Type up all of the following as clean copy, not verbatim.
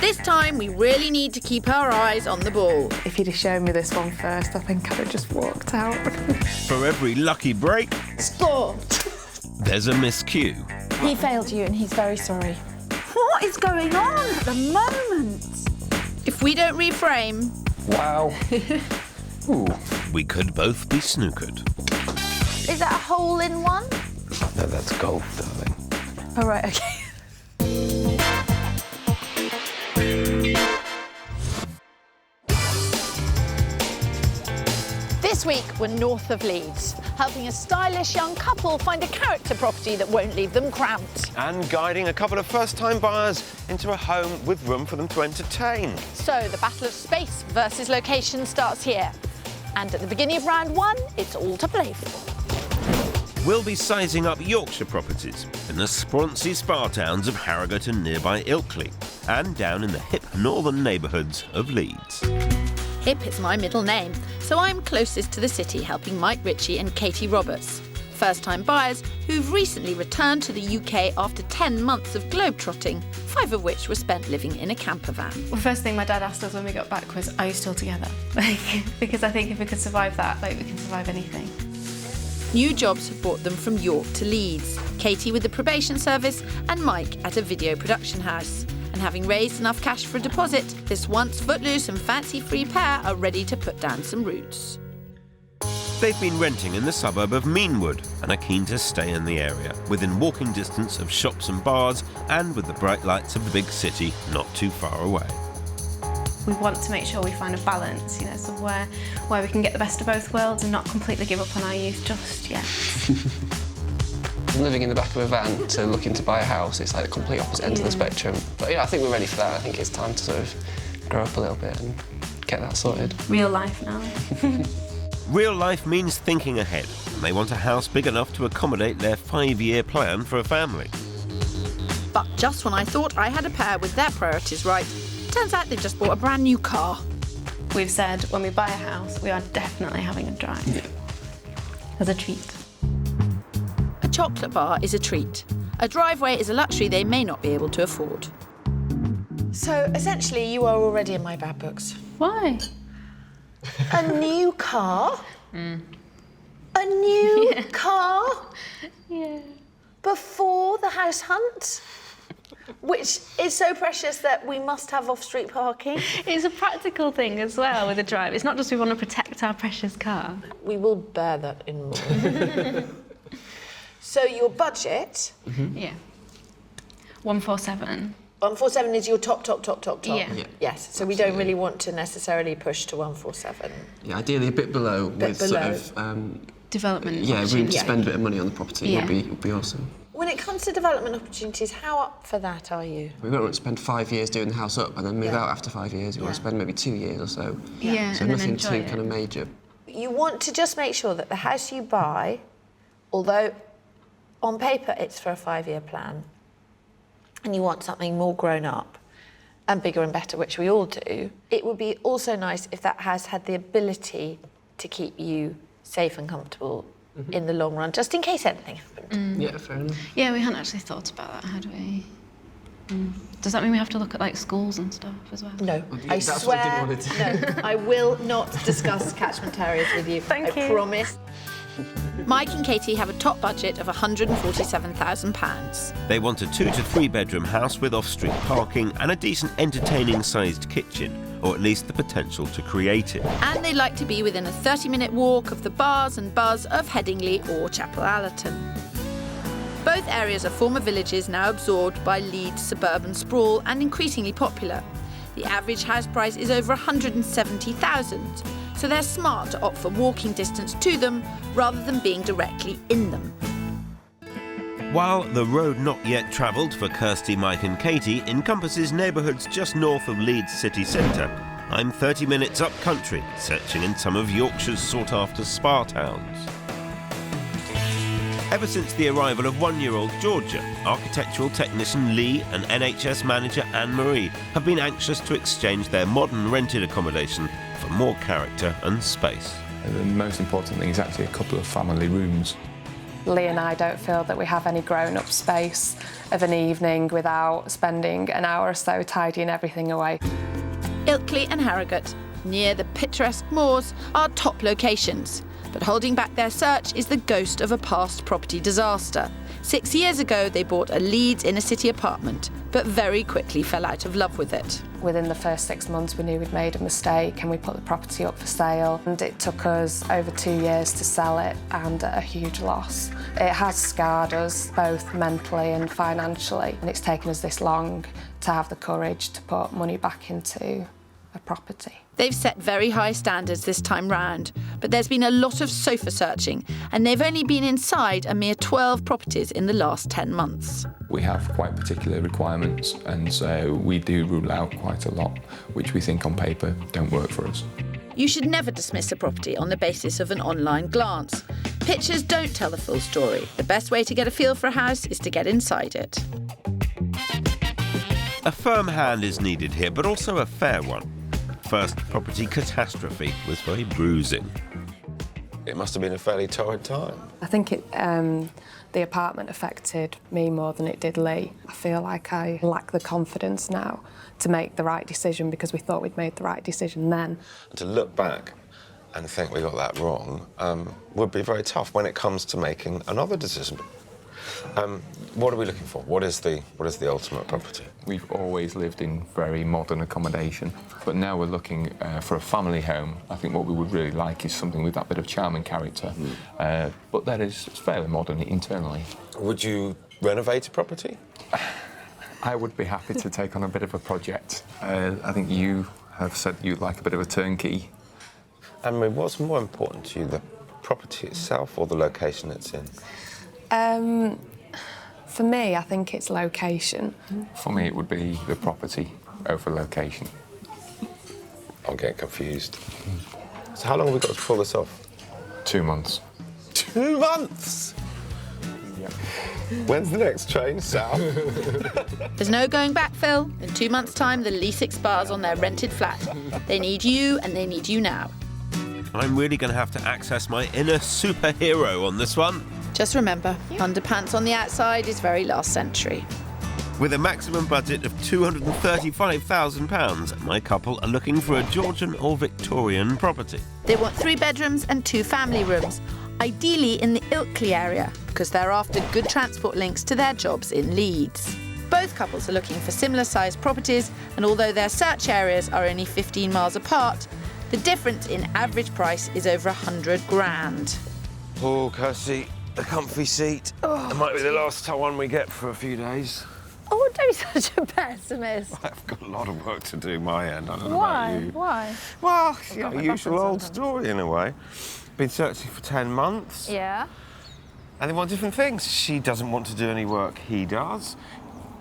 This time, we really need to keep our eyes on the ball. If you'd have shown me this one first, I think I'd have just walked out. For every lucky break, Score! there's a miscue. He failed you and he's very sorry. What is going on at the moment? If we don't reframe... Wow. Ooh. We could both be snookered. Is that a hole-in-one? No, that's gold, darling. Oh, right, OK. This week, we're north of Leeds, helping a stylish young couple find a character property that won't leave them cramped. And guiding a couple of first-time buyers into a home with room for them to entertain. So, the battle of space versus location starts here. And at the beginning of round one, it's all to play for. We'll be sizing up Yorkshire properties in the sproncy spa towns of Harrogate and nearby Ilkley, and down in the hip northern neighbourhoods of Leeds. Hip is my middle name, so I'm closest to the city, helping Mike Ritchie and Katie Roberts, first-time buyers who've recently returned to the UK after 10 months of globetrotting, 5 of which were spent living in a camper van. Well, the first thing my dad asked us when we got back was, are you still together? Because I think if we could survive that, we can survive anything. New jobs have brought them from York to Leeds, Katie with the probation service and Mike at a video production house. And having raised enough cash for a deposit, this once footloose and fancy-free pair are ready to put down some roots. They've been renting in the suburb of Meanwood and are keen to stay in the area, within walking distance of shops and bars and with the bright lights of the big city not too far away. We want to make sure we find a balance, so where we can get the best of both worlds and not completely give up on our youth just yet. Living in the back of a van to looking to buy a house, it's like the complete opposite end of the spectrum. But yeah, I think we're ready for that. I think it's time to sort of grow up a little bit and get that sorted. Real life now. Real life means thinking ahead, and they want a house big enough to accommodate their 5-year plan for a family. But just when I thought I had a pair with their priorities right, turns out they've just bought a brand new car. We've said when we buy a house, we are definitely having a drive. Yeah. As a treat. A chocolate bar is a treat. A driveway is a luxury they may not be able to afford. So, essentially, you are already in my bad books. Why? A new car? A new car? Yeah. Before the house hunt? Which is so precious that we must have off-street parking. It's a practical thing as well with a drive. It's not just we want to protect our precious car. We will bear that in mind. So your budget? Yeah. 147. 147 is your top. Yeah. Yes, so we don't really want to necessarily push to 147. Yeah, ideally a bit below sort of Development. room to spend a bit of money on the property would be awesome. When it comes to development opportunities, how up for that are you? We don't want to spend 5 years doing the house up and then move out after 5 years. We want to spend maybe 2 years or so. Yeah, so and nothing then too kind of major. You want to just make sure that the house you buy, although on paper it's for a 5-year plan, and you want something more grown up and bigger and better, which we all do, it would be also nice if that house had the ability to keep you safe and comfortable in the long run, just in case anything happened. Yeah, fair enough. Yeah, we hadn't actually thought about that, had we? Does that mean we have to look at schools and stuff as well? No, I That's swear, what I didn't want to do. no, I will not discuss catchment areas with you. Thank you. I promise. Mike and Katie have a top budget of £147,000. They want a 2 to 3 bedroom house with off-street parking and a decent entertaining-sized kitchen, or at least the potential to create it. And they'd like to be within a 30-minute walk of the bars and buzz of Headingley or Chapel Allerton. Both areas are former villages now absorbed by Leeds suburban sprawl and increasingly popular. The average house price is over £170,000, so they're smart to opt for walking distance to them rather than being directly in them. While the road not yet travelled for Kirsty, Mike and Katie encompasses neighbourhoods just north of Leeds city centre, I'm 30 minutes up country, searching in some of Yorkshire's sought-after spa towns. Ever since the arrival of 1-year-old Georgia, architectural technician Lee and NHS manager Anne-Marie have been anxious to exchange their modern rented accommodation for more character and space. The most important thing is actually a couple of family rooms. Lee and I don't feel that we have any grown-up space of an evening without spending an hour or so tidying everything away. Ilkley and Harrogate, near the picturesque moors, are top locations. But holding back their search is the ghost of a past property disaster. 6 years ago, they bought a Leeds inner-city apartment, but very quickly fell out of love with it. Within the first 6 months, we knew we'd made a mistake and we put the property up for sale. And it took us over 2 years to sell it and at a huge loss. It has scarred us, both mentally and financially. And it's taken us this long to have the courage to put money back into a property. They've set very high standards this time round, but there's been a lot of sofa searching, and they've only been inside a mere 12 properties in the last 10 months. We have quite particular requirements, and so we do rule out quite a lot, which we think on paper don't work for us. You should never dismiss a property on the basis of an online glance. Pictures don't tell the full story. The best way to get a feel for a house is to get inside it. A firm hand is needed here, but also a fair one. First property catastrophe was very bruising. It must have been a fairly torrid time. I think the apartment affected me more than it did Lee. I feel like I lack the confidence now to make the right decision because we thought we'd made the right decision then. To look back and think we got that wrong would be very tough when it comes to making another decision. What are we looking for? What is the ultimate property? We've always lived in very modern accommodation, but now we're looking for a family home. I think what we would really like is something with that bit of charm and character, but that is fairly modern internally. Would you renovate a property? I would be happy to take on a bit of a project. I think you have said you'd like a bit of a turnkey. Anne-Marie, what's more important to you, the property itself or the location it's in? For me, I think it's location. For me, it would be the property over location. I'm getting confused. So how long have we got to pull this off? 2 months. 2 months? Yep. When's the next train south? There's no going back, Phil. In 2 months' time, the lease expires on their rented flat. They need you, and they need you now. I'm really going to have to access my inner superhero on this one. Just remember, underpants on the outside is very last century. With a maximum budget of £235,000, my couple are looking for a Georgian or Victorian property. They want 3 bedrooms and 2 family rooms, ideally in the Ilkley area, because they're after good transport links to their jobs in Leeds. Both couples are looking for similar-sized properties, and although their search areas are only 15 miles apart, the difference in average price is over 100 grand. Oh, Kirsty, a comfy seat. It might be the last one we get for a few days. Oh, don't be such a pessimist. I've got a lot of work to do my end. I don't know about you. Why? Well, you know, usual old story in a way. Been searching for 10 months. Yeah. And they want different things. She doesn't want to do any work, he does.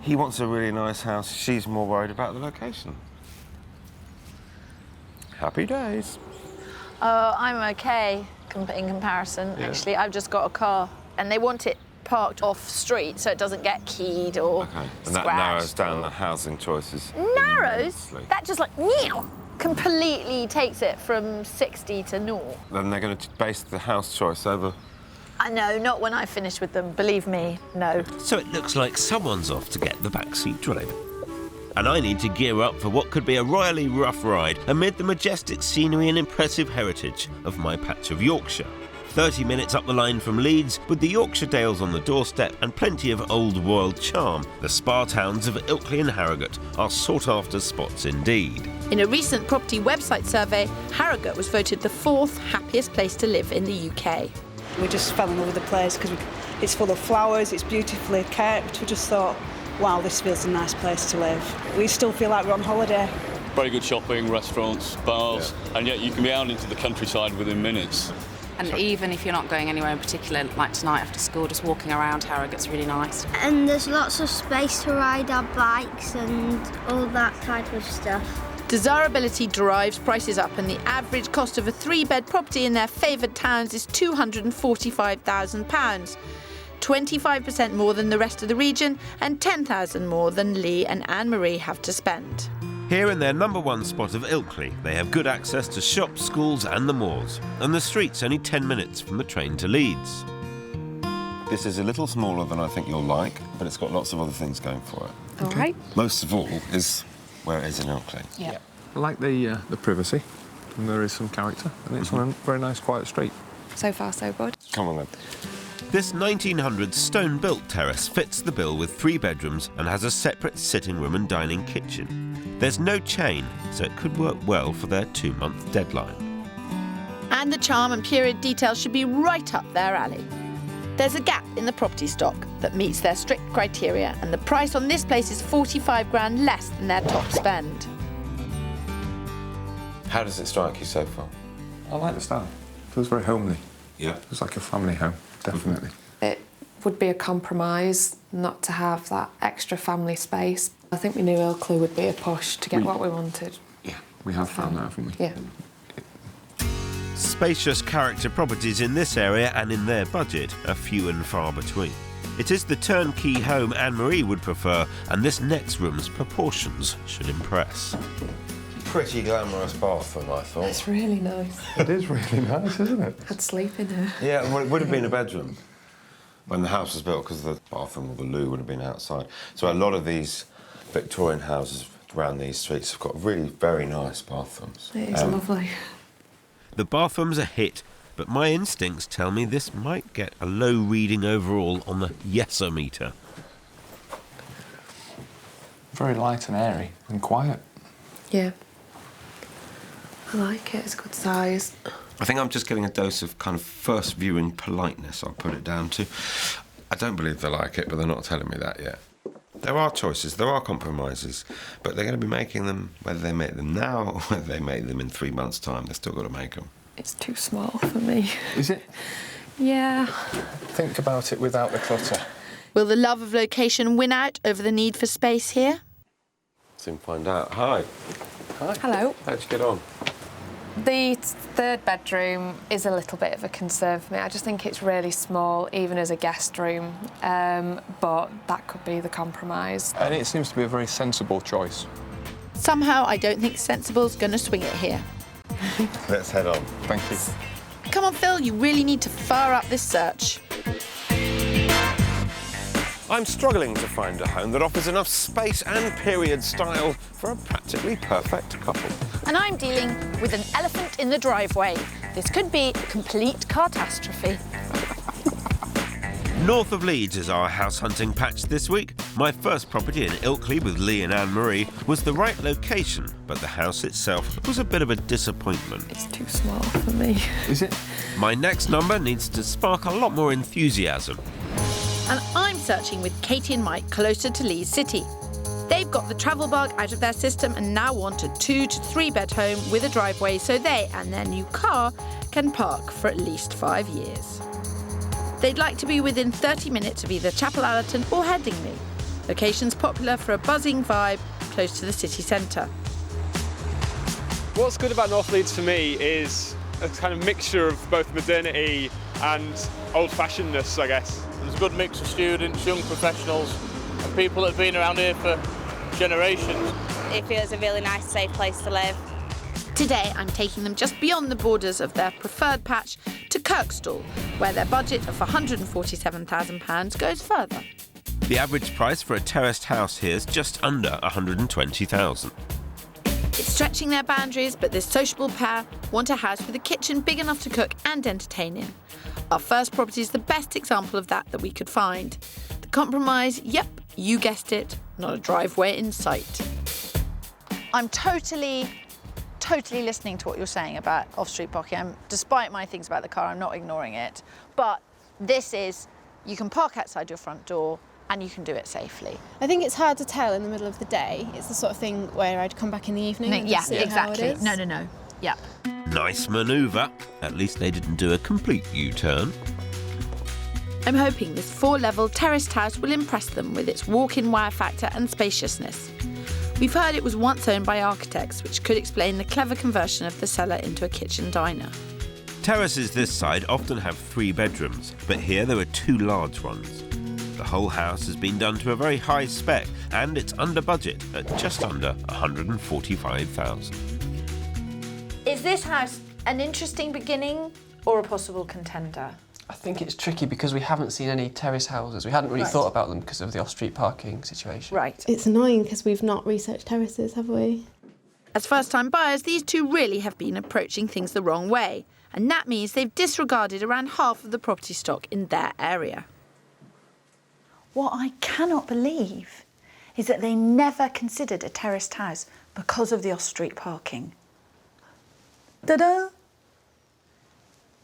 He wants a really nice house. She's more worried about the location. Happy days. Oh, I'm okay in comparison. Yeah. Actually, I've just got a car, and they want it parked off street so it doesn't get keyed or and that narrows down the housing choices. Narrows? That just like completely takes it from 60 to 0. Then they're going to base the house choice over... I know, not when I finish with them, believe me, no. So it looks like someone's off to get the backseat driver. And I need to gear up for what could be a royally rough ride amid the majestic scenery and impressive heritage of my patch of Yorkshire. 30 minutes up the line from Leeds, with the Yorkshire Dales on the doorstep and plenty of old world charm, the spa towns of Ilkley and Harrogate are sought-after spots indeed. In a recent property website survey, Harrogate was voted the 4th happiest place to live in the UK. We just fell in love with the place because it's full of flowers, it's beautifully kept. We just thought, wow, this feels a nice place to live. We still feel like we're on holiday. Very good shopping, restaurants, bars, and yet you can be out into the countryside within minutes. And even if you're not going anywhere in particular, like tonight after school, just walking around Harrogate's really nice. And there's lots of space to ride our bikes and all that type of stuff. Desirability drives prices up, and the average cost of a 3-bed property in their favoured towns is £245,000. 25% more than the rest of the region, and £10,000 more than Lee and Anne-Marie have to spend. Here in their #1 spot of Ilkley, they have good access to shops, schools and the moors, and the street's only 10 minutes from the train to Leeds. This is a little smaller than I think you'll like, but it's got lots of other things going for it. All right. Most of all is where it is in Ilkley. Yeah. I like the privacy, and there is some character, and it's on a very nice, quiet street. So far, so good. Come on then. This 1900 stone-built terrace fits the bill with 3 bedrooms and has a separate sitting room and dining kitchen. There's no chain, so it could work well for their 2-month deadline. And the charm and period detail should be right up their alley. There's a gap in the property stock that meets their strict criteria, and the price on this place is 45 grand less than their top spend. How does it strike you so far? I like the style. It feels very homely. Yeah. It feels like a family home, definitely. It would be a compromise not to have that extra family space. I think we knew Ilkley would be a push to get what we wanted. Yeah, we have found that, haven't we? Yeah. Spacious character properties in this area and in their budget are few and far between. It is the turnkey home Anne-Marie would prefer, and this next room's proportions should impress. Pretty glamorous bathroom, I thought. It's really nice. It is really nice, isn't it? I'd sleep in here. Yeah, well, it would have been a bedroom when the house was built, because the bathroom or the loo would have been outside. So a lot of these Victorian houses around these streets have got really very nice bathrooms. It is lovely. The bathroom's a hit, but my instincts tell me this might get a low reading overall on the yes-o-meter. Very light and airy and quiet. Yeah. I like it, it's a good size. I think I'm just getting a dose of kind of first viewing politeness, I'll put it down to. I don't believe they like it, but they're not telling me that yet. There are choices, there are compromises, but they're going to be making them, whether they make them now or whether they make them in 3 months' time, they've still got to make them. It's too small for me. Is it? Yeah. Think about it without the clutter. Will the love of location win out over the need for space here? Soon find out. Hi. Hi. Hello. How'd you get on? The third bedroom is a little bit of a concern for me. I just think it's really small, even as a guest room, but that could be the compromise. And it seems to be a very sensible choice. Somehow I don't think Sensible's going to swing it here. Let's head on. Thank you. Come on, Phil, you really need to fire up this search. I'm struggling to find a home that offers enough space and period style for a practically perfect couple. And I'm dealing with an elephant in the driveway. This could be a complete catastrophe. North of Leeds is our house hunting patch this week. My first property in Ilkley with Lee and Anne-Marie was the right location, but the house itself was a bit of a disappointment. It's too small for me. Is it? My next number needs to spark a lot more enthusiasm. And I'm searching with Katie and Mike closer to Leeds City. They've got the travel bug out of their system and now want a 2 to 3 bed home with a driveway so they and their new car can park for at least 5 years. They'd like to be within 30 minutes of either Chapel Allerton or Headingley. Location's popular for a buzzing vibe close to the city centre. What's good about North Leeds for me is a kind of mixture of both modernity and old-fashionedness, I guess. There's a good mix of students, young professionals, and people that have been around here for generations. It feels a really nice, safe place to live. Today, I'm taking them just beyond the borders of their preferred patch to Kirkstall, where their budget of £147,000 goes further. The average price for a terraced house here is just under £120,000. It's stretching their boundaries, but this sociable pair want a house with a kitchen big enough to cook and entertain in. Our first property is the best example of that we could find. The compromise, yep, you guessed it, not a driveway in sight. I'm totally listening to what you're saying about off-street parking. Despite my things about the car, I'm not ignoring it. But this is, you can park outside your front door and you can do it safely. I think it's hard to tell in the middle of the day. It's the sort of thing where I'd come back in the evening and just see exactly. how it is. No. Yeah. Nice manoeuvre. At least they didn't do a complete U-turn. I'm hoping this 4-level terraced house will impress them with its walk-in wow factor and spaciousness. We've heard it was once owned by architects, which could explain the clever conversion of the cellar into a kitchen diner. Terraces this side often have 3 bedrooms, but here there are 2 large ones. The whole house has been done to a very high spec, and it's under budget at just under £145,000. Is this house an interesting beginning or a possible contender? I think it's tricky because we haven't seen any terrace houses. We hadn't really thought about them because of the off-street parking situation. Right. It's annoying because we've not researched terraces, have we? As first-time buyers, these two really have been approaching things the wrong way, and that means they've disregarded around half of the property stock in their area. What I cannot believe is that they never considered a terraced house because of the off-street parking. Ta-da!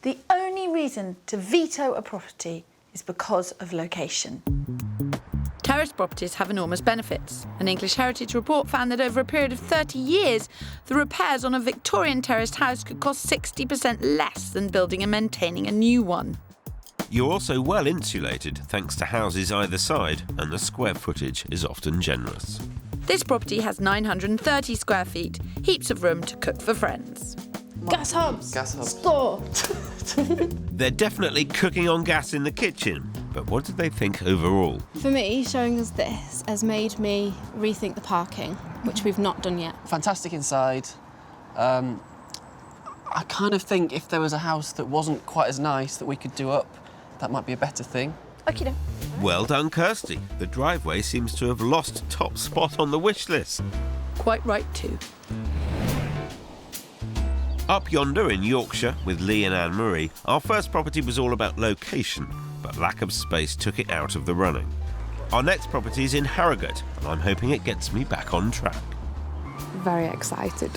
The only reason to veto a property is because of location. Terrace properties have enormous benefits. An English Heritage report found that over a period of 30 years, the repairs on a Victorian terraced house could cost 60% less than building and maintaining a new one. You're also well insulated thanks to houses either side, and the square footage is often generous. This property has 930 square feet, heaps of room to cook for friends. Gas hobs. Gas hobs. Store. They're definitely cooking on gas in the kitchen, but what did they think overall? For me, showing us this has made me rethink the parking, which we've not done yet. Fantastic inside. I kind of think if there was a house that wasn't quite as nice that we could do up, that might be a better thing. Okay then. Well done, Kirsty. The driveway seems to have lost top spot on the wish list. Quite right too. Up yonder in Yorkshire with Lee and Anne-Marie, our first property was all about location, but lack of space took it out of the running. Our next property is in Harrogate, and I'm hoping it gets me back on track. Very excited.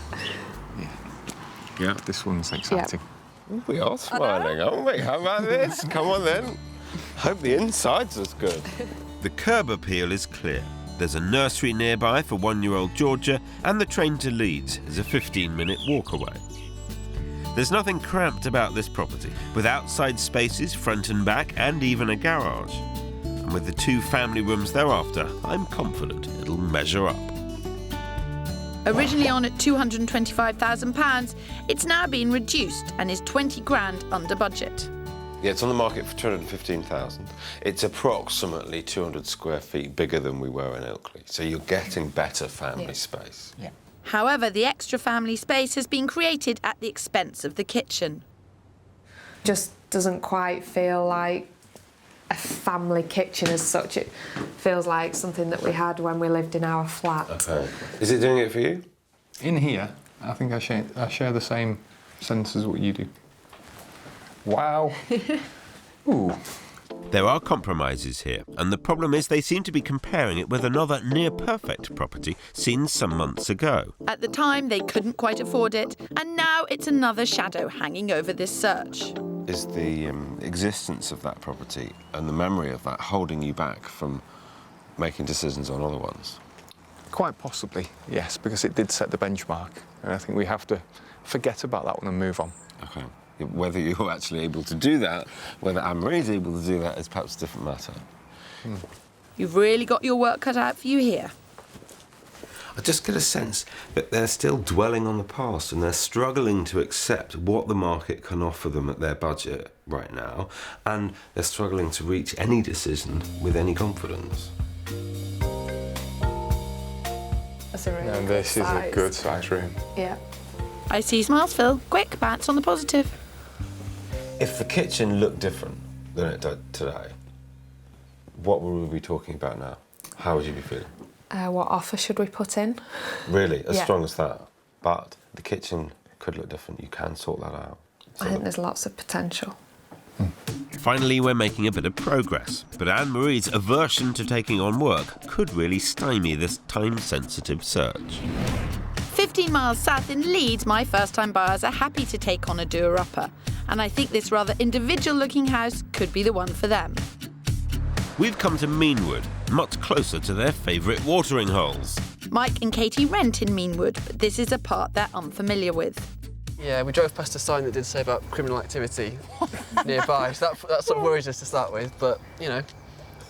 Yeah, this one's exciting. We are smiling, aren't we? How about this? Come on then. Hope the inside's as good. The curb appeal is clear. There's a nursery nearby for 1-year-old Georgia, and the train to Leeds is a 15-minute walk away. There's nothing cramped about this property, with outside spaces front and back and even a garage. And with the 2 family rooms thereafter, I'm confident it'll measure up. Originally on at £225,000, it's now been reduced and is 20 grand under budget. Yeah, it's on the market for 215,000. It's approximately 200 square feet bigger than we were in Ilkley, so you're getting better family space. Yeah. However, the extra family space has been created at the expense of the kitchen. Just doesn't quite feel like a family kitchen as such. It feels like something that we had when we lived in our flat. Okay. Is it doing it for you? In here, I think I share the same sense as what you do. Wow. Ooh. There are compromises here, and the problem is they seem to be comparing it with another near-perfect property seen some months ago. At the time, they couldn't quite afford it, and now it's another shadow hanging over this search. Is the existence of that property and the memory of that holding you back from making decisions on other ones? Quite possibly, yes, because it did set the benchmark, and I think we have to forget about that one and move on. Okay. Whether you're actually able to do that, whether Anne-Marie's able to do that is perhaps a different matter. You've really got your work cut out for you here. I just get a sense that they're still dwelling on the past and they're struggling to accept what the market can offer them at their budget right now, and they're struggling to reach any decision with any confidence. That's a really And good this is a good size room. Yeah. I see smiles, Phil. Quick, bats on the positive. If the kitchen looked different than it did today, what would we be talking about now? How would you be feeling? What offer should we put in? Really? As Yeah. strong as that? But the kitchen could look different. You can sort that out. I think there's lots of potential. Finally, we're making a bit of progress, but Anne-Marie's aversion to taking on work could really stymie this time-sensitive search. 15 miles south in Leeds, my first-time buyers are happy to take on a doer-upper, and I think this rather individual-looking house could be the one for them. We've come to Meanwood, much closer to their favourite watering holes. Mike and Katie rent in Meanwood, but this is a part they're unfamiliar with. Yeah, we drove past a sign that did say about criminal activity nearby, so that sort of worries us to start with, but, you know,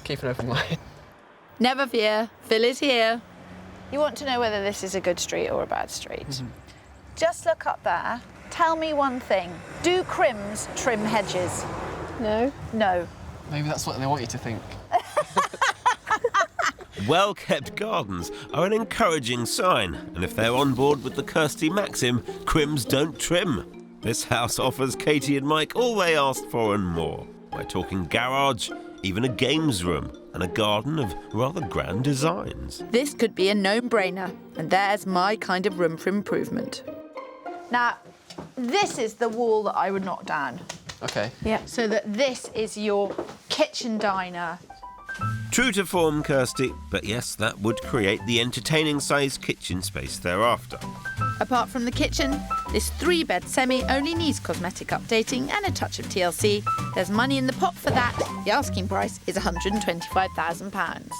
keep an open mind. Never fear, Phil is here. You want to know whether this is a good street or a bad street? Just look up there. Tell me one thing. Do crims trim hedges? No. No. Maybe that's what they want you to think. Well-kept gardens are an encouraging sign, and if they're on board with the Kirsty maxim, crims don't trim. This house offers Katie and Mike all they asked for and more. We're talking garage, even a games room, and a garden of rather grand designs. This could be a no-brainer, and there's my kind of room for improvement. Now, this is the wall that I would knock down. OK. Yeah. So that this is your kitchen diner. True to form, Kirsty, but yes, that would create the entertaining-sized kitchen space thereafter. Apart from the kitchen, this 3-bed semi only needs cosmetic updating and a touch of TLC. There's money in the pot for that. The asking price is £125,000.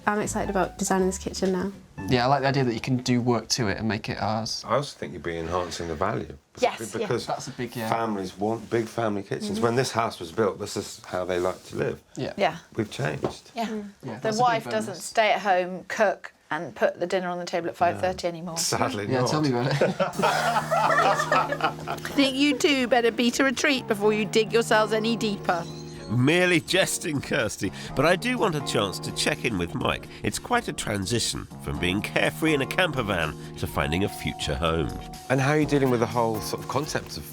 I'm excited about designing this kitchen now. Yeah, I like the idea that you can do work to it and make it ours. I also think you'd be enhancing the value. Yes, because that's a big, families want big family kitchens. When this house was built, this is how they like to live. Yeah. We've changed. Yeah. Yeah, The wife doesn't stay at home, cook, and put the dinner on the table at 5:30 anymore. Sadly Yeah, not. tell me about it. I think you two better beat a retreat before you dig yourselves any deeper. Merely jesting, Kirsty, but I do want a chance to check in with Mike. It's quite a transition from being carefree in a camper van to finding a future home. And how are you dealing with the whole sort of concept of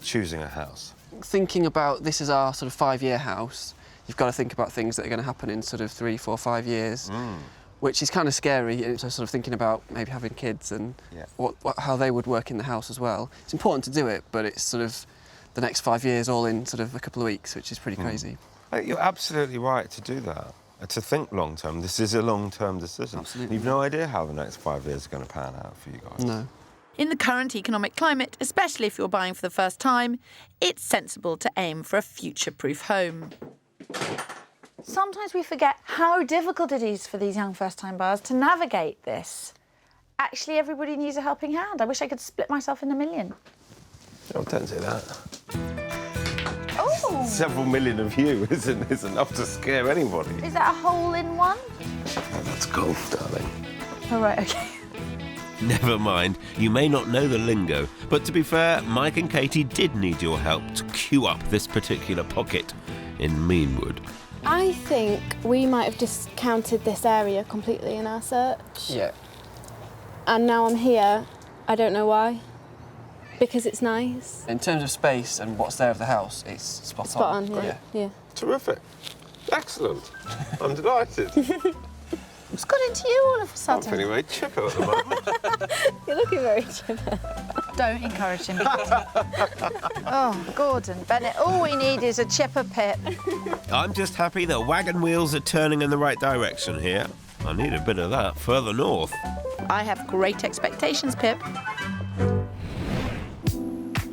choosing a house? Thinking about this is our sort of 5-year house, you've got to think about things that are going to happen in sort of 3, 4, 5 years, which is kind of scary. So sort of thinking about maybe having kids and how they would work in the house as well. It's important to do it, but it's sort of the next 5 years all in sort of a couple of weeks, which is pretty crazy. You're absolutely right to do that, to think long-term. This is a long-term decision. Absolutely. You've no idea how the next 5 years are going to pan out for you guys. No. In the current economic climate, especially if you're buying for the first time, it's sensible to aim for a future-proof home. Sometimes we forget how difficult it is for these young first-time buyers to navigate this. Actually, everybody needs a helping hand. I wish I could split myself in a million. Oh, don't say that. Oh! Several million of you isn't enough to scare anybody. Is that a hole-in-one? Oh, that's golf, darling. Oh, right, OK. Never mind, you may not know the lingo, but to be fair, Mike and Katie did need your help to queue up this particular pocket in Meanwood. I think we might have discounted this area completely in our search. Yeah. And now I'm here, I don't know why. Because it's nice. In terms of space and what's there of the house, it's spot on. Spot on, yeah. Terrific. Excellent. I'm delighted. What's got into you all of a I'm sudden? feeling very chipper at the moment. You're looking very chipper. Don't encourage him. Oh, Gordon Bennett, all we need is a chipper Pip. I'm just happy the wagon wheels are turning in the right direction here. I need a bit of that further north. I have great expectations, Pip.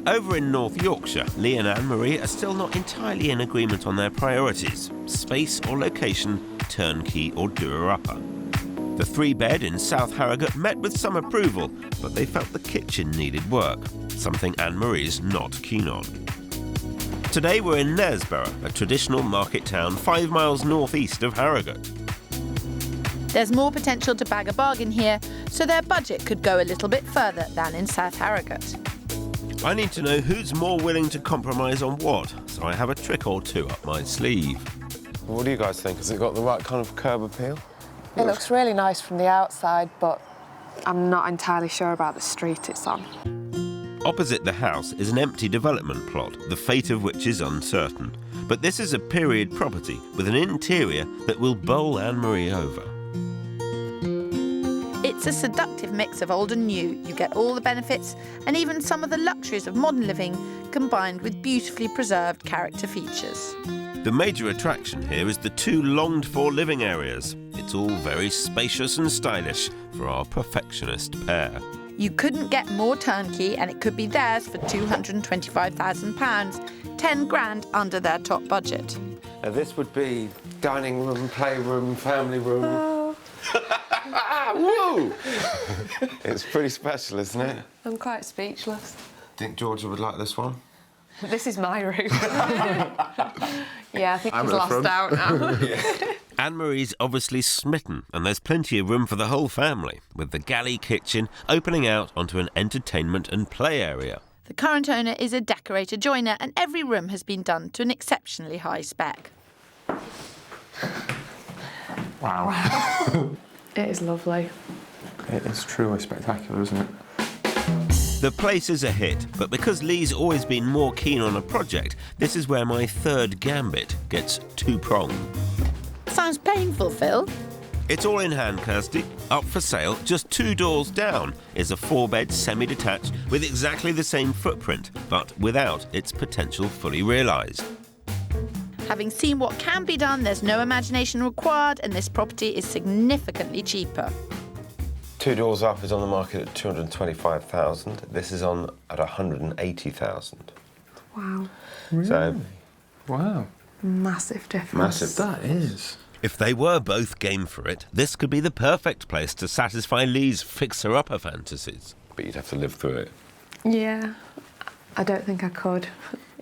Over in North Yorkshire, Lee and Anne-Marie are still not entirely in agreement on their priorities. Space or location, turnkey or doer-upper. The 3-bed in South Harrogate met with some approval, but they felt the kitchen needed work, something Anne-Marie's not keen on. Today we're in Knaresborough, a traditional market town 5 miles northeast of Harrogate. There's more potential to bag a bargain here, so their budget could go a little bit further than in South Harrogate. I need to know who's more willing to compromise on what, so I have a trick or two up my sleeve. What do you guys think? Has it got the right kind of curb appeal? It looks really nice from the outside, but I'm not entirely sure about the street it's on. Opposite the house is an empty development plot, the fate of which is uncertain. But this is a period property with an interior that will bowl Anne-Marie over. It's a seductive mix of old and new. You get all the benefits and even some of the luxuries of modern living combined with beautifully preserved character features. The major attraction here is the 2 longed-for living areas. It's all very spacious and stylish for our perfectionist pair. You couldn't get more turnkey and it could be theirs for £225,000, 10 grand under their top budget. Now, this would be dining room, playroom, family room. Oh. Woo! It's pretty special, isn't it? I'm quite speechless. Think Georgia would like this one? This is my room. Yeah, I think I'm he's at the lost front. out now. Anne-Marie's obviously smitten, and there's plenty of room for the whole family, with the galley kitchen opening out onto an entertainment and play area. The current owner is a decorator joiner and every room has been done to an exceptionally high spec. Wow. It is lovely. It is truly spectacular, isn't it? The place is a hit, but because Lee's always been more keen on a project, this is where my third gambit gets two-pronged. Sounds painful, Phil. It's all in hand, Kirsty. Up for sale, just 2 doors down, is a 4-bed semi-detached with exactly the same footprint, but without its potential fully realised. Having seen what can be done, there's no imagination required, and this property is significantly cheaper. 2 doors up is on the market at 225,000. This is on at 180,000. Wow. So, Wow. Massive difference. massive. That is. If they were both game for it, this could be the perfect place to satisfy Lee's fixer-upper fantasies. But you'd have to live through it. Yeah. I don't think I could.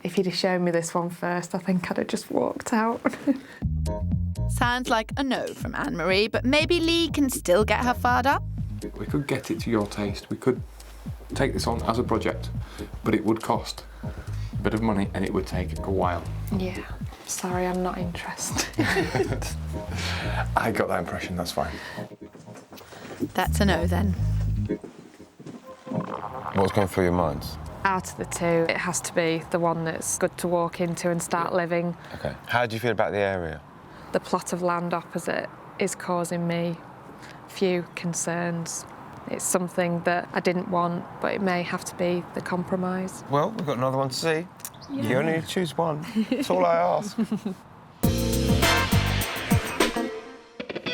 If you'd have shown me this one first, I think I'd have just walked out. Sounds like a no from Anne-Marie, but maybe Lee can still get her fired up? We could get it to your taste. We could take this on as a project, but it would cost a bit of money and it would take a while. Yeah. Sorry, I'm not interested. I got that impression, that's fine. That's a no then. What's going through your minds? Out of the two, it has to be the one that's good to walk into and start living. Okay. How do you feel about the area? The plot of land opposite is causing me a few concerns. It's something that I didn't want, but it may have to be the compromise. Well, we've got another one to see. Yeah. You only need to choose one. That's all I ask.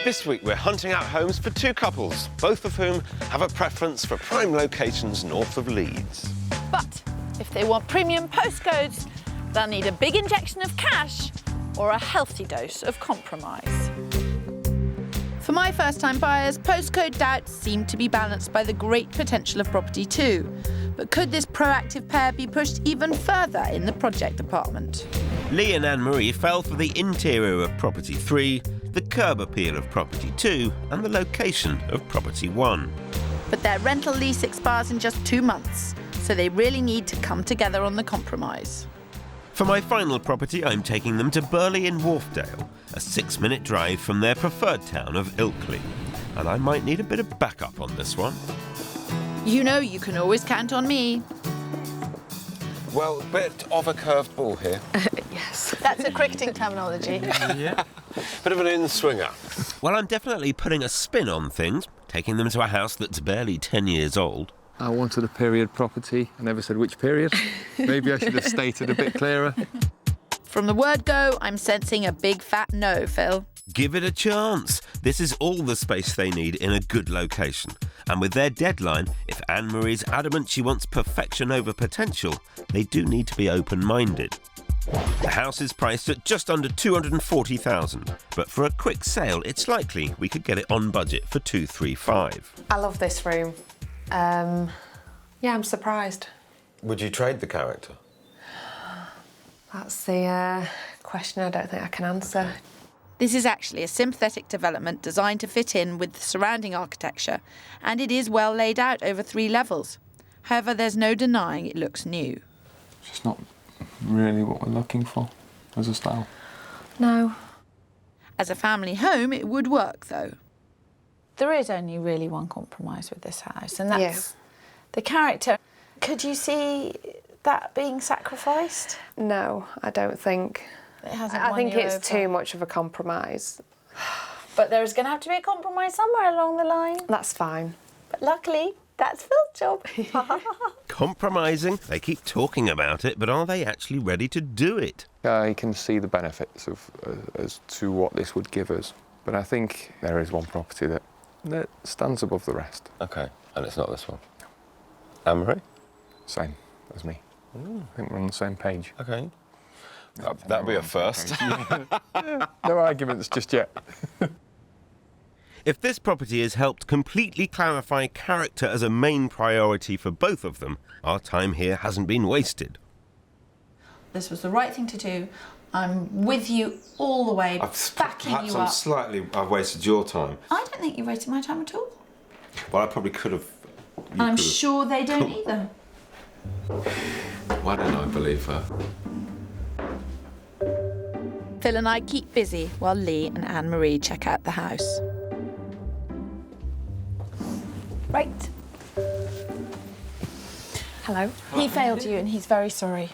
This week we're hunting out homes for 2 couples, both of whom have a preference for prime locations north of Leeds. But if they want premium postcodes, they'll need a big injection of cash or a healthy dose of compromise. For my first-time buyers, postcode doubts seem to be balanced by the great potential of property 2. But could this proactive pair be pushed even further in the project department? Lee and Anne-Marie fell for the interior of property 3, the curb appeal of property 2, and the location of property 1. But their rental lease expires in just 2 months, so they really need to come together on the compromise. For my final property, I'm taking them to Burley in Wharfdale, a 6-minute drive from their preferred town of Ilkley. And I might need a bit of backup on this one. You know you can always count on me. Well, a bit of a curved ball here. Yes. That's a cricketing terminology. Yeah. Bit of an in-swinger. Well, I'm definitely putting a spin on things, taking them to a house that's barely 10 years old. I wanted a period property. I never said which period. Maybe I should have stated a bit clearer. From the word go, I'm sensing a big fat no, Phil. Give it a chance. This is all the space they need in a good location. And with their deadline, if Anne-Marie's adamant she wants perfection over potential, they do need to be open-minded. The house is priced at just under 240,000, but for a quick sale, it's likely we could get it on budget for 235. I love this room. Yeah, I'm surprised. Would you trade the character? That's the question I don't think I can answer. This is actually a sympathetic development designed to fit in with the surrounding architecture, and it is well laid out over 3 levels. However, there's no denying it looks new. It's just not really what we're looking for as a style. No. As a family home, it would work, though. There is only really one compromise with this house, and that's the character. Could you see that being sacrificed? No, I don't think. It hasn't I won think you it's over. too much of a compromise. But there's going to have to be a compromise somewhere along the line. That's fine. But luckily, that's Phil's job. Compromising? They keep talking about it, but are they actually ready to do it? I can see the benefits of as to what this would give us, but I think there is one property that stands above the rest. Okay, and it's not this one. Anne-Marie? Same as me. I think we're on the same page. Okay. That'd be a first. No arguments just yet. If this party has helped completely clarify character as a main priority for both of them, our time here hasn't been wasted. This was the right thing to do. I'm with you all the way, backing you up. I've wasted your time. I don't think you wasted my time at all. Well, I probably could have. And I'm sure they don't either. Why don't I believe her? Phil and I keep busy while Lee and Anne-Marie check out the house. Right. Hello. He failed you and he's very sorry.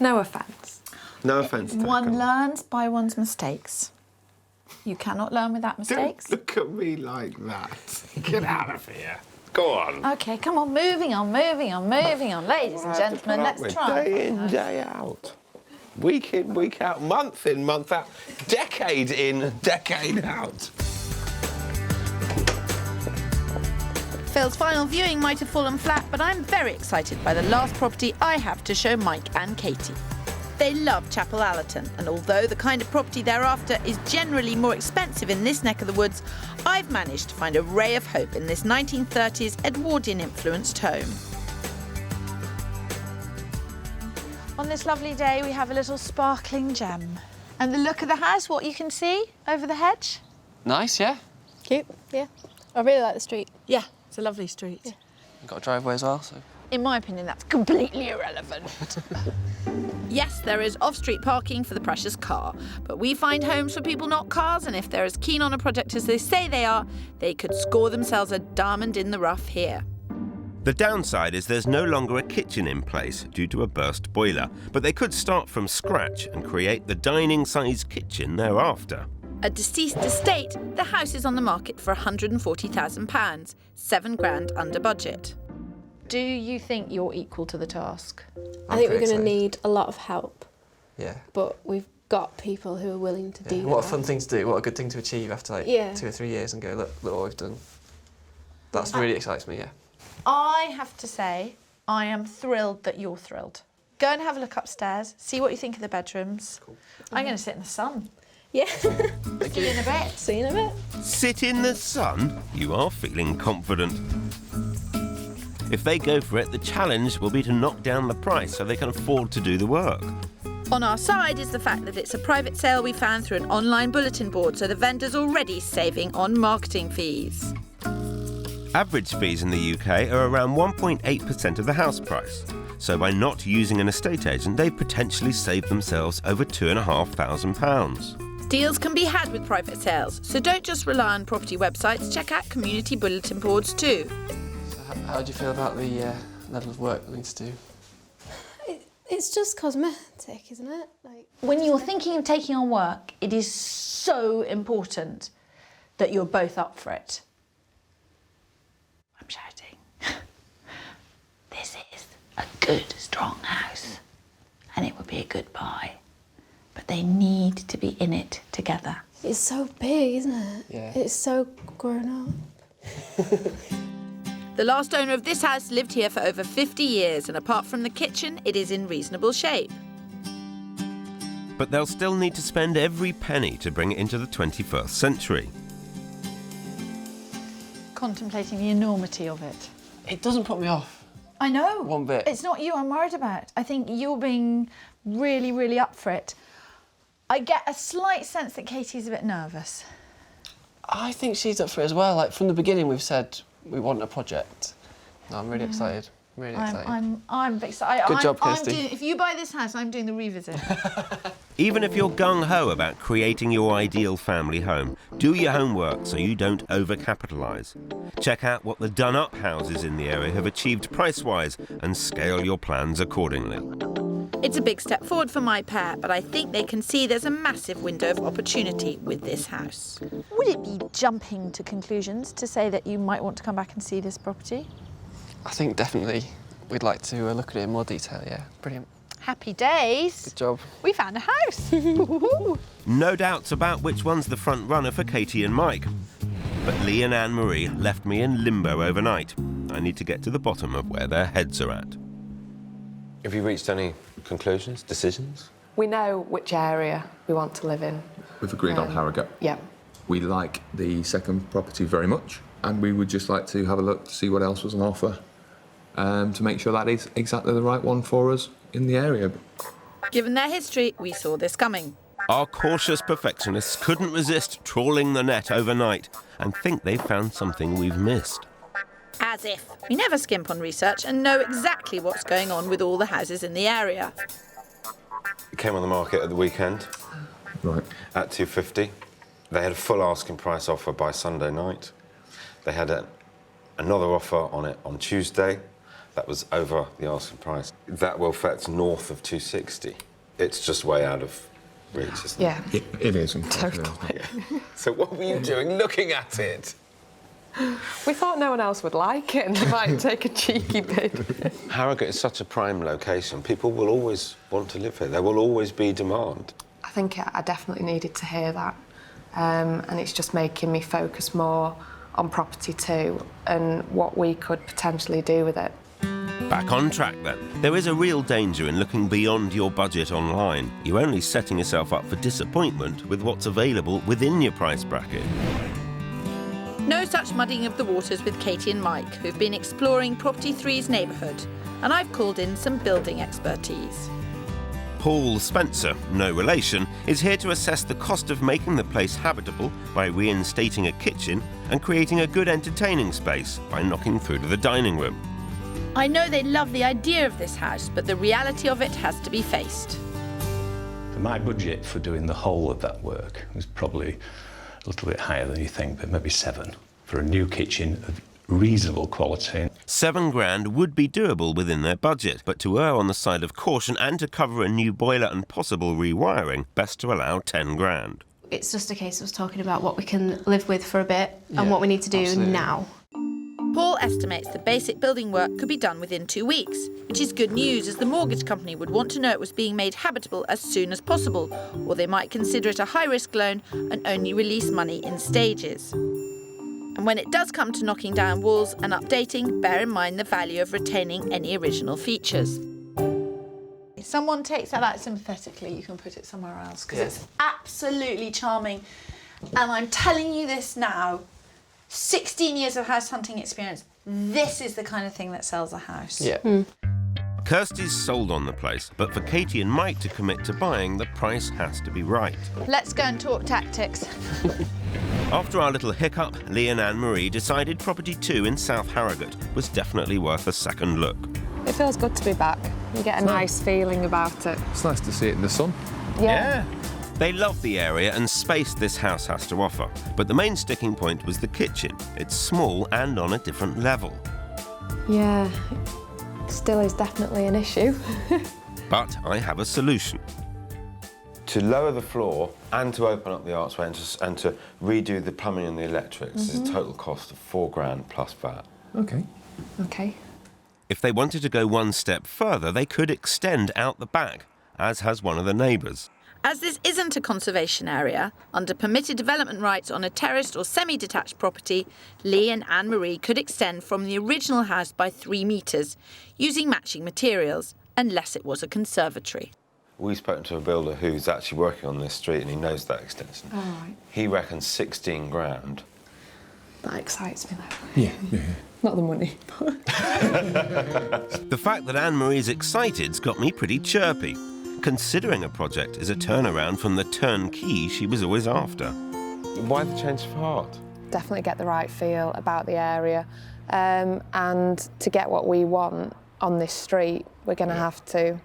No offence. No offence. One learns by one's mistakes. You cannot learn without mistakes. Don't look at me like that. Get out of here. Go on. Okay, come on, moving on. Ladies and gentlemen, let's try. Day in, day out. Week in, week out. Month in, month out. Decade in, decade out. Phil's final viewing might have fallen flat, but I'm very excited by the last property I have to show Mike and Katie. They love Chapel Allerton, and although the kind of property they're after is generally more expensive in this neck of the woods, I've managed to find a ray of hope in this 1930s Edwardian-influenced home. On this lovely day, we have a little sparkling gem. And the look of the house, what you can see over the hedge? Nice, yeah. Cute, yeah. I really like the street. Yeah, it's a lovely street. Yeah. You've got a driveway as well, so... In my opinion, that's completely irrelevant. Yes, there is off-street parking for the precious car, but we find homes for people, not cars, and if they're as keen on a project as they say they are, they could score themselves a diamond in the rough here. The downside is there's no longer a kitchen in place due to a burst boiler, but they could start from scratch and create the dining-sized kitchen thereafter. A deceased estate, the house is on the market for £140,000, £7,000 under budget. Do you think you're equal to the task? I think we're going to need a lot of help. Yeah. But we've got people who are willing to do that. What a fun thing to do, what a good thing to achieve after like 2 or 3 years and go, look what we've done. That really excites me, yeah. I have to say, I am thrilled that you're thrilled. Go and have a look upstairs, see what you think of the bedrooms. Cool. I'm going to sit in the sun. Yeah. See you in a bit. See you in a bit. Sit in the sun? You are feeling confident. If they go for it, the challenge will be to knock down the price so they can afford to do the work. On our side is the fact that it's a private sale we found through an online bulletin board, so the vendor's already saving on marketing fees. Average fees in the UK are around 1.8% of the house price. So by not using an estate agent, they've potentially saved themselves over £2,500. Deals can be had with private sales, so don't just rely on property websites, check out community bulletin boards too. How do you feel about the level of work that we need to do? It's just cosmetic, isn't it? When you're thinking of taking on work, it is so important that you're both up for it. I'm shouting. This is a good, strong house, and it would be a good buy. But they need to be in it together. It's so big, isn't it? Yeah. It's so grown up. The last owner of this house lived here for over 50 years, and apart from the kitchen, it is in reasonable shape. But they'll still need to spend every penny to bring it into the 21st century. Contemplating the enormity of it. It doesn't put me off. I know. One bit. It's not you I'm worried about. I think you're being really, really up for it. I get a slight sense that Katie's a bit nervous. I think she's up for it as well. Like, from the beginning, we've said we want a project. No, I'm really excited. Really excited. I'm excited. Good job, Kirsty. If you buy this house, I'm doing the revisit. Even if you're gung-ho about creating your ideal family home, do your homework so you don't overcapitalise. Check out what the done-up houses in the area have achieved price-wise and scale your plans accordingly. It's a big step forward for my pair, but I think they can see there's a massive window of opportunity with this house. Would it be jumping to conclusions to say that you might want to come back and see this property? I think definitely we'd like to look at it in more detail, yeah. Brilliant. Happy days. Good job. We found a house. No doubts about which one's the front runner for Katie and Mike. But Lee and Anne-Marie left me in limbo overnight. I need to get to the bottom of where their heads are at. Have you reached any conclusions, decisions? We know which area we want to live in. We've agreed on Harrogate. Yeah. We like the second property very much, and we would just like to have a look to see what else was on offer to make sure that is exactly the right one for us in the area. Given their history, we saw this coming. Our cautious perfectionists couldn't resist trawling the net overnight and think they found something we've missed. As if. We never skimp on research and know exactly what's going on with all the houses in the area. It came on the market at the weekend. Right. At 250. They had a full asking price offer by Sunday night. They had another offer on it on Tuesday. That was over the asking price. That will fetch north of 260. It's just way out of reach, isn't Yeah. It is, Totally. So what were you doing looking at it? We thought no one else would like it and they might take a cheeky bid. Harrogate is such a prime location. People will always want to live here. There will always be demand. I think I definitely needed to hear that. And it's just making me focus more on property too and what we could potentially do with it. Back on track then. There is a real danger in looking beyond your budget online. You're only setting yourself up for disappointment with what's available within your price bracket. No such muddying of the waters with Katie and Mike, who've been exploring Property 3's neighbourhood, and I've called in some building expertise. Paul Spencer, no relation, is here to assess the cost of making the place habitable by reinstating a kitchen and creating a good entertaining space by knocking through to the dining room. I know they love the idea of this house, but the reality of it has to be faced. My budget for doing the whole of that work was probably a little bit higher than you think, but maybe 7 for a new kitchen of reasonable quality. £7,000 would be doable within their budget, but to err on the side of caution and to cover a new boiler and possible rewiring, best to allow £10,000. It's just a case of us talking about what we can live with for a bit and what we need to do now. Paul estimates the basic building work could be done within 2 weeks, which is good news as the mortgage company would want to know it was being made habitable as soon as possible, or they might consider it a high-risk loan and only release money in stages. And when it does come to knocking down walls and updating, bear in mind the value of retaining any original features. If someone takes that out sympathetically, you can put it somewhere else, because it's absolutely charming. And I'm telling you this now, 16 years of house hunting experience, this is the kind of thing that sells a house. Yeah. Kirsty's sold on the place, but for Katie and Mike to commit to buying, the price has to be right. Let's go and talk tactics. After our little hiccup, Lee and Anne-Marie decided Property 2 in South Harrogate was definitely worth a second look. It feels good to be back. You get a nice feeling about it. It's nice to see it in the sun. Yeah. They love the area and space this house has to offer, but the main sticking point was the kitchen. It's small and on a different level. Yeah, it still is definitely an issue. But I have a solution. To lower the floor and to open up the archway and to redo the plumbing and the electrics is a total cost of £4,000 plus VAT. OK. OK. If they wanted to go one step further, they could extend out the back, as has one of the neighbours. As this isn't a conservation area, under permitted development rights on a terraced or semi-detached property, Lee and Anne-Marie could extend from the original house by 3 metres, using matching materials, unless it was a conservatory. We've spoken to a builder who's actually working on this street and he knows that extension. All right. He reckons £16,000. That excites me though. Yeah. Not the money, but... The fact that Anne-Marie's excited's got me pretty chirpy. Considering a project is a turnaround from the turnkey she was always after. Why the change of heart? Definitely get the right feel about the area. And to get what we want on this street, we're going to have to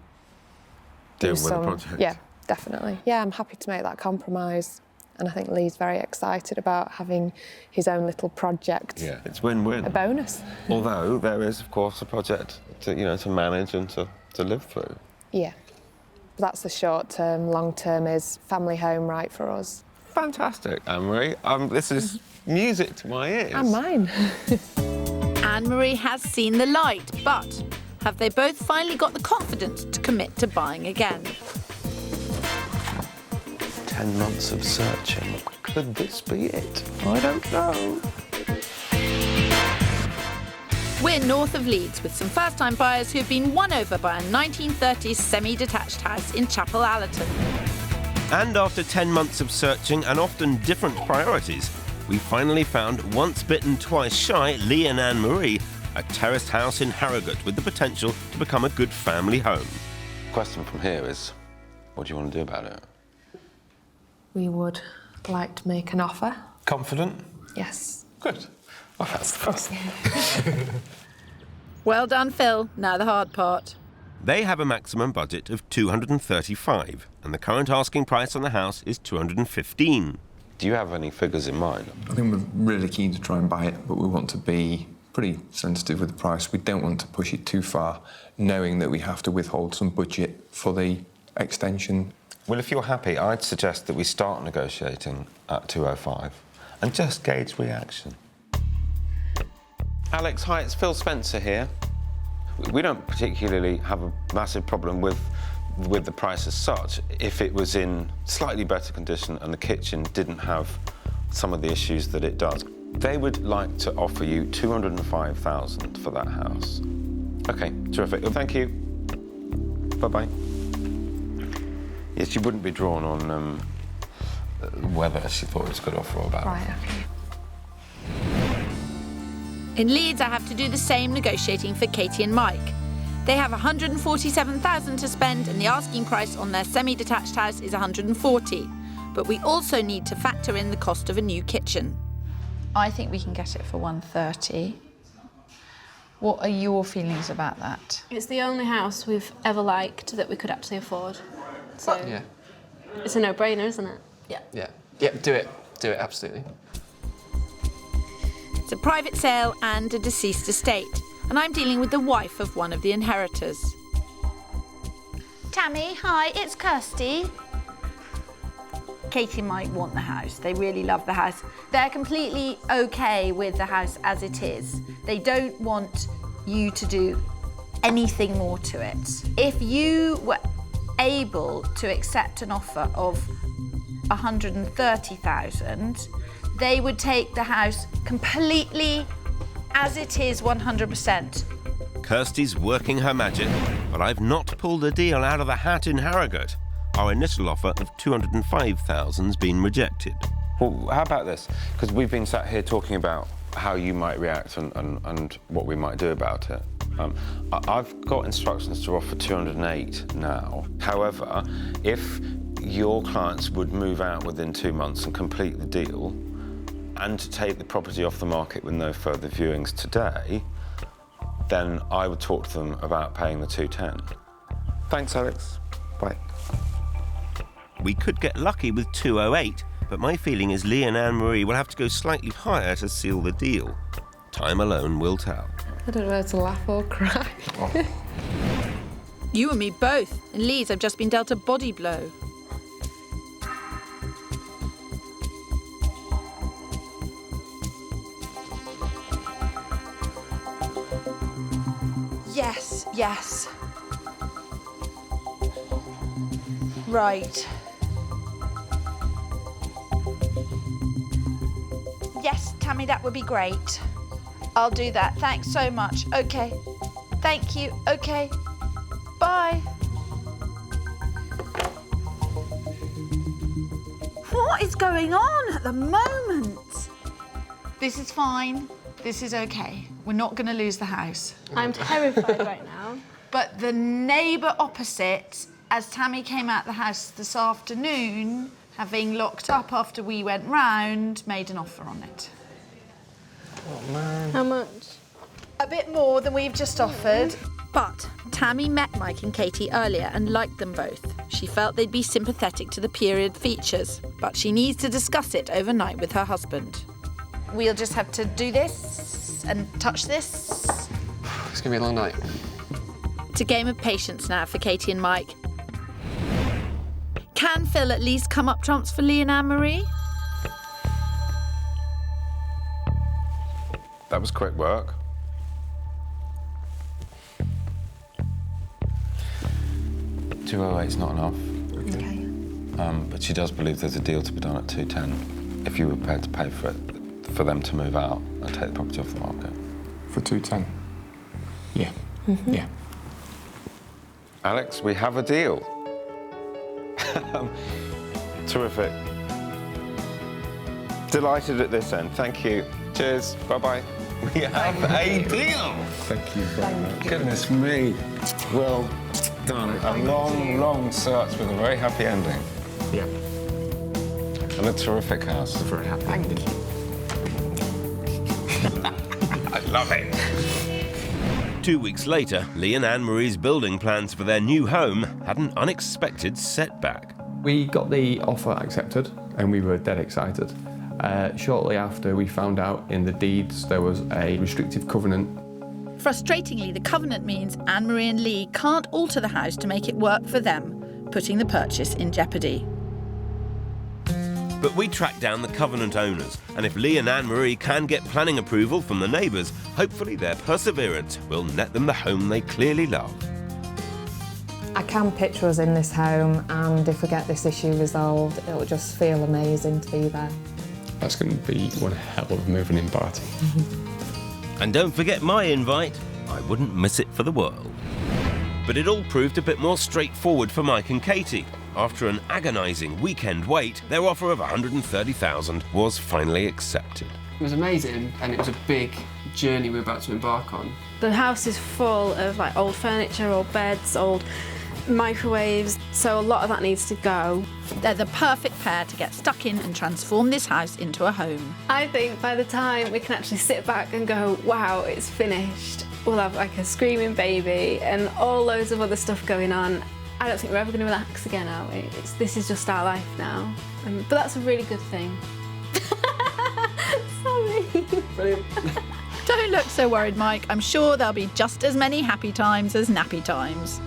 Deal do with some... the project. Yeah, definitely. Yeah, I'm happy to make that compromise. And I think Lee's very excited about having his own little project. Yeah, it's win-win. A bonus. Although there is, of course, a project to manage and to live through. Yeah. That's the short term. Long term is family home right for us. Fantastic, Anne-Marie. This is music to my ears. And mine. Anne-Marie has seen the light, but have they both finally got the confidence to commit to buying again? 10 months of searching. Could this be it? I don't know. We're north of Leeds with some first-time buyers who've been won over by a 1930s semi-detached house in Chapel Allerton. And after 10 months of searching and often different priorities, we finally found, once bitten, twice shy, Lee and Anne-Marie, a terraced house in Harrogate with the potential to become a good family home. The question from here is, what do you want to do about it? We would like to make an offer. Confident? Yes. Good. Oh, that's the first thing. Well done, Phil. Now the hard part. They have a maximum budget of £235, and the current asking price on the house is £215. Do you have any figures in mind? I think we're really keen to try and buy it, but we want to be pretty sensitive with the price. We don't want to push it too far, knowing that we have to withhold some budget for the extension. Well, if you're happy, I'd suggest that we start negotiating at 205 and just gauge reaction. Alex, hi, it's Phil Spencer here. We don't particularly have a massive problem with the price as such if it was in slightly better condition and the kitchen didn't have some of the issues that it does. They would like to offer you $205,000 for that house. OK, terrific. Well, thank you. Bye-bye. Yes, you wouldn't be drawn on whether she thought it was a good offer or bad. Right, OK. In Leeds, I have to do the same negotiating for Katie and Mike. They have $147,000 to spend and the asking price on their semi-detached house is $140,000. But we also need to factor in the cost of a new kitchen. I think we can get it for $130,000. What are your feelings about that? It's the only house we've ever liked that we could actually afford. So it's a no-brainer, isn't it? Yeah, do it, absolutely. It's a private sale and a deceased estate, and I'm dealing with the wife of one of the inheritors. Tammy, hi, it's Kirsty. Katie might want the house. They really love the house. They're completely okay with the house as it is. They don't want you to do anything more to it. If you were able to accept an offer of $130,000, they would take the house completely as it is, 100%. Kirsty's working her magic, but I've not pulled a deal out of the hat in Harrogate. Our initial offer of $205,000's been rejected. Well, how about this? Because we've been sat here talking about how you might react and what we might do about it. I've got instructions to offer $208,000 now. However, if your clients would move out within 2 months and complete the deal and to take the property off the market with no further viewings today, then I would talk to them about paying the $210,000. Thanks, Alex. Bye. We could get lucky with $208,000, but my feeling is Lee and Anne-Marie will have to go slightly higher to seal the deal. Time alone will tell. I don't know whether to laugh or cry. You and me both. In Leeds, I've just been dealt a body blow. Yes. Right. Yes, Tammy, that would be great. I'll do that. Thanks so much. OK. Thank you. OK. Bye. What is going on at the moment? This is fine. This is OK. We're not going to lose the house. I'm terrified right now. But the neighbour opposite, as Tammy came out the house this afternoon, having locked up after we went round, made an offer on it. Oh, man. How much? A bit more than we've just offered. But Tammy met Mike and Katie earlier and liked them both. She felt they'd be sympathetic to the period features, but she needs to discuss it overnight with her husband. We'll just have to do this and touch this. It's going to be a long night. It's a game of patience now for Katie and Mike. Can Phil at least come up trumps for Lee and Anne-Marie? That was quick work. $208's not enough. OK. But she does believe there's a deal to be done at $210,000 if you were prepared to pay for it, for them to move out and take the property off the market. For $210,000? Yeah. Yeah. Alex, we have a deal. Terrific. Delighted at this end. Thank you. Cheers. Bye-bye. We have a deal. Thank you very much. Goodness me. Well done. A long, long search with a very happy ending. Yeah. And a terrific house. A very happy ending. I love it. 2 weeks later, Lee and Anne-Marie's building plans for their new home had an unexpected setback. We got the offer accepted and we were dead excited. Shortly after, we found out in the deeds there was a restrictive covenant. Frustratingly, the covenant means Anne-Marie and Lee can't alter the house to make it work for them, putting the purchase in jeopardy. But we tracked down the covenant owners, and if Lee and Anne-Marie can get planning approval from the neighbours, hopefully their perseverance will net them the home they clearly love. I can picture us in this home, and if we get this issue resolved, it'll just feel amazing to be there. That's going to be one hell of a moving in party. And don't forget my invite. I wouldn't miss it for the world. But it all proved a bit more straightforward for Mike and Katie. After an agonising weekend wait, their offer of $130,000 was finally accepted. It was amazing, and it was a big journey we were about to embark on. The house is full of like old furniture, old beds, old microwaves, so a lot of that needs to go. They're the perfect pair to get stuck in and transform this house into a home. I think by the time we can actually sit back and go, wow, it's finished, we'll have like a screaming baby and all loads of other stuff going on. I don't think we're ever going to relax again, are we? This is just our life now. But that's a really good thing. Sorry. Brilliant. Don't look so worried, Mike. I'm sure there'll be just as many happy times as nappy times.